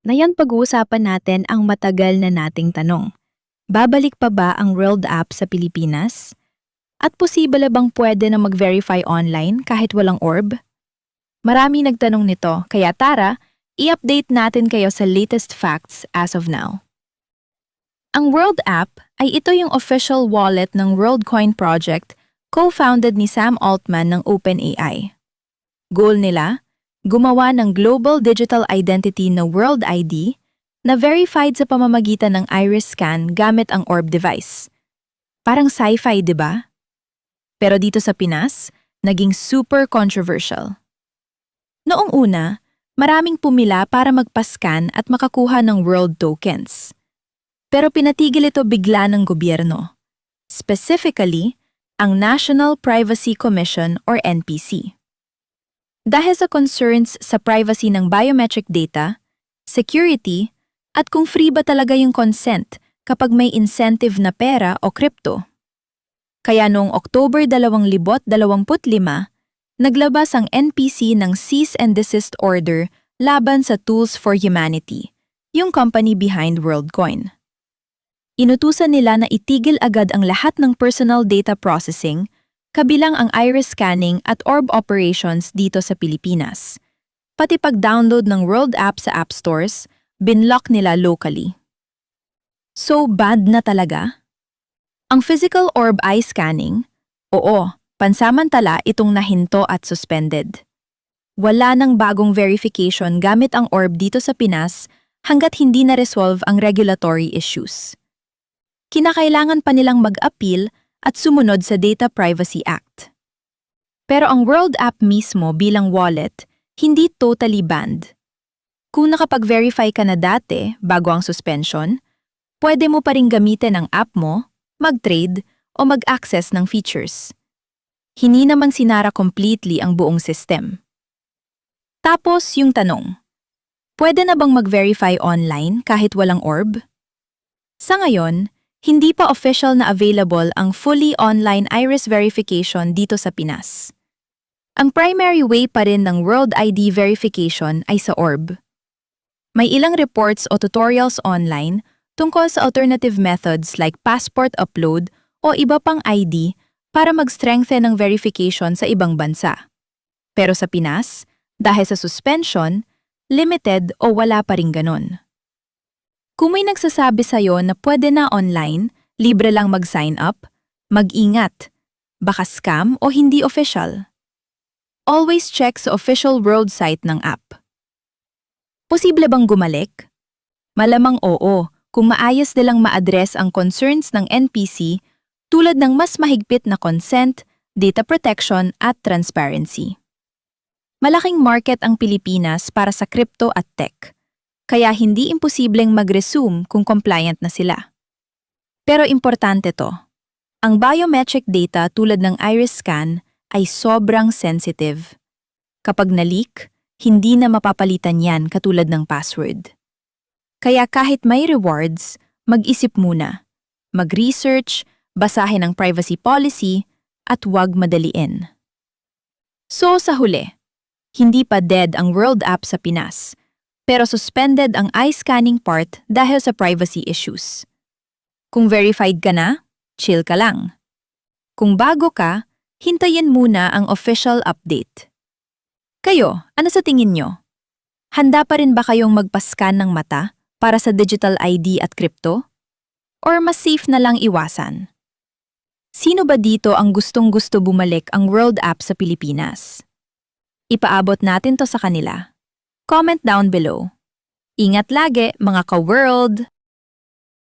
Ngayon pag-uusapan natin ang matagal na nating tanong. Babalik pa ba ang World App sa Pilipinas? At posible bang pwede na mag-verify online kahit walang orb? Marami nagtanong nito, kaya tara, i-update natin kayo sa latest facts as of now. Ang World App ay ito yung official wallet ng WorldCoin project, co-founded ni Sam Altman ng OpenAI. Goal nila? Gumawa ng global digital identity na World ID na verified sa pamamagitan ng iris scan gamit ang orb device. Parang sci-fi, di ba? Pero dito sa Pinas, naging super controversial. Noong una, maraming pumila para magpascan at makakuha ng world tokens. Pero pinatigil ito bigla ng gobyerno. Specifically, ang National Privacy Commission or NPC. Dahil sa concerns sa privacy ng biometric data, security, at kung free ba talaga yung consent kapag may incentive na pera o crypto. Kaya noong October 2025, naglabas ang NPC ng cease and desist order laban sa Tools for Humanity, yung company behind WorldCoin. Inutusan nila na itigil agad ang lahat ng personal data processing, kabilang ang iris scanning at orb operations dito sa Pilipinas. Pati pag-download ng World App sa App Stores, binlock nila locally. So bad na talaga? Ang physical orb eye scanning, oo, pansamantala itong nahinto at suspended. Wala nang bagong verification gamit ang orb dito sa Pinas hanggat hindi na-resolve ang regulatory issues. Kinakailangan pa nilang mag-appeal at sumunod sa Data Privacy Act. Pero ang World App mismo bilang wallet, hindi totally banned. Kung nakapag-verify ka na dati bago ang suspension, pwede mo pa rin gamitin ang app mo, mag-trade, o mag-access ng features. Hindi naman sinara completely ang buong system. Tapos yung tanong, pwede na bang mag-verify online kahit walang orb? Sa ngayon, hindi pa official na available ang fully online iris verification dito sa Pinas. Ang primary way pa rin ng World ID verification ay sa orb. May ilang reports o tutorials online tungkol sa alternative methods like passport upload o iba pang ID para mag-strengthen ng verification sa ibang bansa. Pero sa Pinas, dahil sa suspension, limited o wala pa rin ganon. Kung may nagsasabi sa'yo na pwede na online, libre lang mag-sign up, mag-ingat. Baka scam o hindi official. Always check sa official world site ng app. Posible bang gumalik? Malamang oo, kung maayos nilang ma-address ang concerns ng NPC tulad ng mas mahigpit na consent, data protection at transparency. Malaking market ang Pilipinas para sa crypto at tech. Kaya hindi imposibleng mag-resume kung compliant na sila. Pero importante to, ang biometric data tulad ng iris scan ay sobrang sensitive. Kapag na-leak, hindi na mapapalitan yan katulad ng password. Kaya kahit may rewards, mag-isip muna. Mag-research, basahin ang privacy policy, at huwag madaliin. So sa huli, hindi pa dead ang World App sa Pinas, pero suspended ang eye scanning part dahil sa privacy issues. Kung verified ka na, chill ka lang. Kung bago ka, hintayin muna ang official update. Kayo, ano sa tingin nyo? Handa pa rin ba kayong magpascan ng mata para sa digital ID at crypto? Or mas safe na lang iwasan? Sino ba dito ang gustong-gusto bumalik ang World App sa Pilipinas? Ipaabot natin to sa kanila. Comment down below. Ingat lagi mga ka-world!